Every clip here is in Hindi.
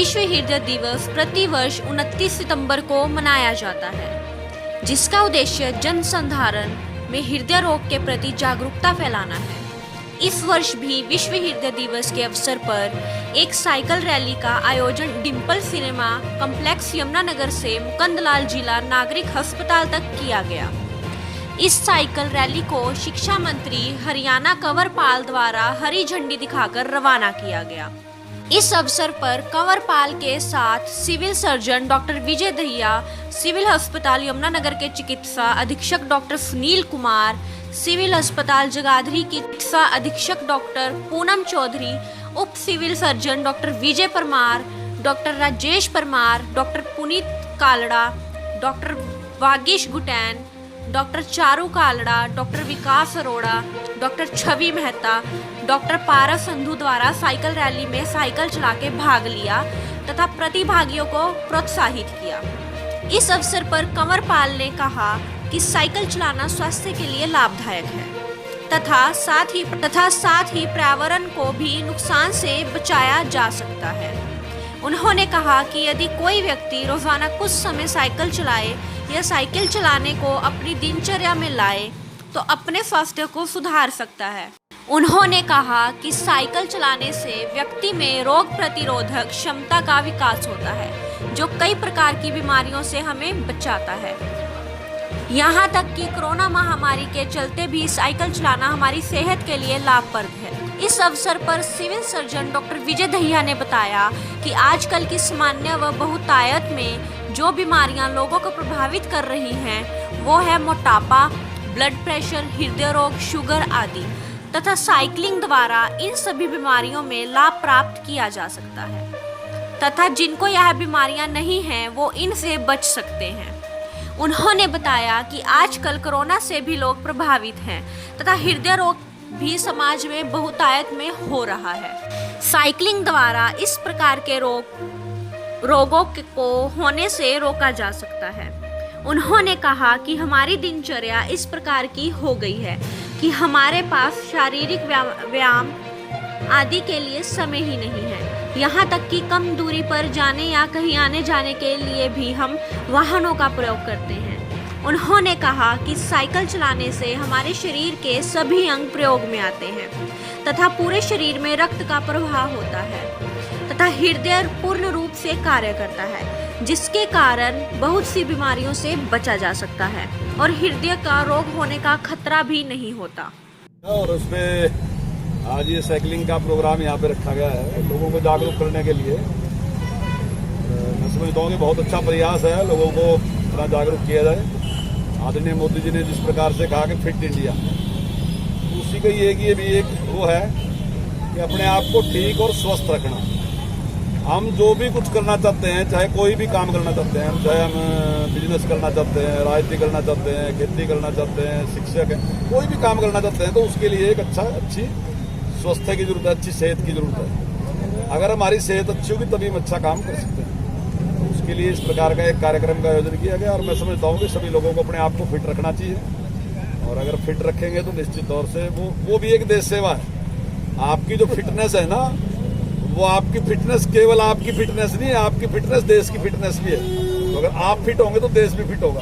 विश्व हृदय दिवस प्रतिवर्ष 29 सितंबर को मनाया जाता है, जिसका उद्देश्य जन संधारण में हृदय रोग के प्रति जागरूकता फैलाना है। इस वर्ष भी विश्व हृदय दिवस के अवसर पर एक साइकिल रैली का आयोजन डिम्पल सिनेमा कॉम्प्लेक्स यमुनानगर से मुकंदलाल जिला नागरिक अस्पताल तक किया गया। इस साइकिल रैली को शिक्षा मंत्री हरियाणा कंवरपाल द्वारा हरी झंडी दिखाकर रवाना किया गया। इस अवसर पर कंवरपाल के साथ civil surgeon doctor Vijay Dahiya, civil अस्पताल यमुनानगर के चिकित्सा अधीक्षक डॉक्टर सुनील कुमार, सिविल अस्पताल जगाधरी की चिकित्सा अधीक्षक डॉक्टर पूनम चौधरी, उप civil surgeon doctor Vijay Parmar, doctor Rajesh Parmar, doctor Puneet Kalra, doctor Vagish Gutain, doctor Charu Kalra, doctor Vikas Arora, doctor Chhavi Mehta, doctor Paras Sandhu द्वारा साइकिल रैली में साइकिल चला के भाग लिया तथा प्रतिभागियों को प्रोत्साहित किया। इस अवसर पर कंवरपाल ने कहा कि साइकिल चलाना स्वास्थ्य के लिए लाभदायक है तथा साथ ही पर्यावरण को भी नुकसान से बचाया जा सकता है। उन्होंने कहा कि यदि कोई व्यक्ति रोजाना कुछ समय साइकिल चलाए या साइकिल चलाने को अपनी दिनचर्या में लाए तो अपने स्वास्थ्य को सुधार सकता है। उन्होंने कहा कि साइकिल चलाने से व्यक्ति में रोग प्रतिरोधक क्षमता का विकास होता है, जो कई प्रकार की बीमारियों से हमें बचाता है। यहाँ तक कि कोरोना महामारी के चलते भी साइकिल चलाना हमारी सेहत के लिए लाभप्रद है। इस अवसर पर civil surgeon doctor Vijay Dahiya ने बताया कि आजकल की सामान्य व बहुतायत में जो बीमारियां लोगों को प्रभावित कर रही हैं, वो है मोटापा, ब्लड प्रेशर, हृदय रोग, शुगर आदि, तथा साइकिलिंग द्वारा इन सभी बीमारियों में लाभ प्राप्त किया जा सकता है तथा जिनको यह बीमारियां नहीं हैं वो इनसे बच सकते हैं। उन्होंने बताया कि आजकल कोरोना से भी लोग प्रभावित हैं तथा हृदय रोग भी समाज में बहुतायत में हो रहा है। साइकिलिंग द्वारा इस प्रकार के रोगों को होने से रोका जा सकता है। उन्होंने कहा कि हमारी दिनचर्या इस प्रकार की हो गई है कि हमारे पास शारीरिक व्यायाम आदि के लिए समय ही नहीं है। यहाँ तक कि कम दूरी पर जाने या कहीं आने जाने के लिए भी हम वाहनों का प्रयोग करते हैं। उन्होंने कहा कि साइकिल चलाने से हमारे शरीर के सभी अंग प्रयोग में आते हैं तथा पूरे शरीर में रक्त का प्रवाह होता है तथा हृदय पूर्ण रूप से कार्य करता है, जिसके कारण बहुत सी बीमारियों से बचा जा सकता है और हृदय का रोग होने का खतरा भी नहीं होता। और उसमें आज ये साइकिलिंग का प्रोग्राम यहाँ पे रखा गया है लोगों को जागरूक करने के लिए। मैं समझता हूँ कि बहुत अच्छा प्रयास है, लोगों को थोड़ा जागरूक किया जाए। आदरणीय मोदी जी ने जिस प्रकार से कहा कि फिट इंडिया, उसी का ये भी एक वो है कि अपने आप को ठीक और स्वस्थ रखना। हम जो भी कुछ करना चाहते हैं, चाहे कोई भी काम करना चाहते हैं, चाहे हम बिजनेस करना चाहते हैं, राजनीति करना चाहते हैं, खेती करना चाहते हैं, शिक्षक है, कोई भी काम करना चाहते हैं तो उसके लिए एक अच्छी स्वास्थ्य की जरूरत है, अच्छी सेहत की जरूरत है। अगर हमारी सेहत अच्छी होगी तभी हम अच्छा काम कर सकते हैं। तो उसके लिए इस प्रकार का एक कार्यक्रम का आयोजन किया गया और मैं समझता हूँ कि सभी लोगों को अपने आप को फिट रखना चाहिए और अगर फिट रखेंगे तो निश्चित तौर से वो भी एक देश सेवा है। आपकी जो फिटनेस है ना, वो आपकी फिटनेस केवल आपकी फिटनेस नहीं है, आपकी फिटनेस देश की फिटनेस भी है। तो अगर आप फिट होंगे तो देश भी फिट होगा।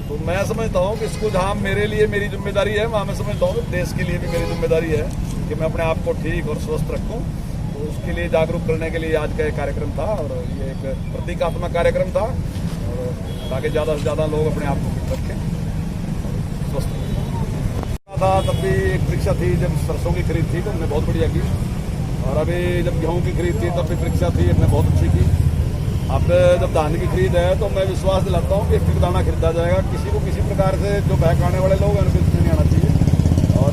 तो मैं समझता हूँ कि इसको जहाँ मेरे लिए मेरी जिम्मेदारी है, वहाँ मैं समझता हूँ कि देश के लिए भी मेरी जिम्मेदारी है कि मैं अपने आप को ठीक और स्वस्थ रखूँ। तो उसके लिए जागरूक करने के लिए आज का एक कार्यक्रम था और ये एक प्रतीकात्मक कार्यक्रम था और ताकि ज़्यादा से ज़्यादा लोग अपने आप को फिट रखें, स्वस्थ था। तब भी एक परीक्षा थी जब सरसों की खरीद थी तो हमने बहुत बढ़िया की और अभी जब गेहूं की खरीद थी तब भी परीक्षा थी, हमने बहुत अच्छी की। अब जब धान की खरीद है तो मैं विश्वास दिलाता हूँ कि एक दाना खरीदा जाएगा। किसी को किसी प्रकार से जो बहकाने वाले लोग हैं उनको इसमें नहीं आना चाहिए और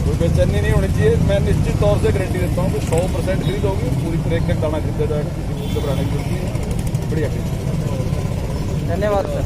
कोई बेचैनी नहीं होनी चाहिए। मैं निश्चित तौर से गारंटी देता हूँ कि 100% खरीद होगी, पूरी तरह एक दाना खरीदा जाएगा, किसी को घबराने की जरूरत नहीं है। बढ़िया खरीद। धन्यवाद सर।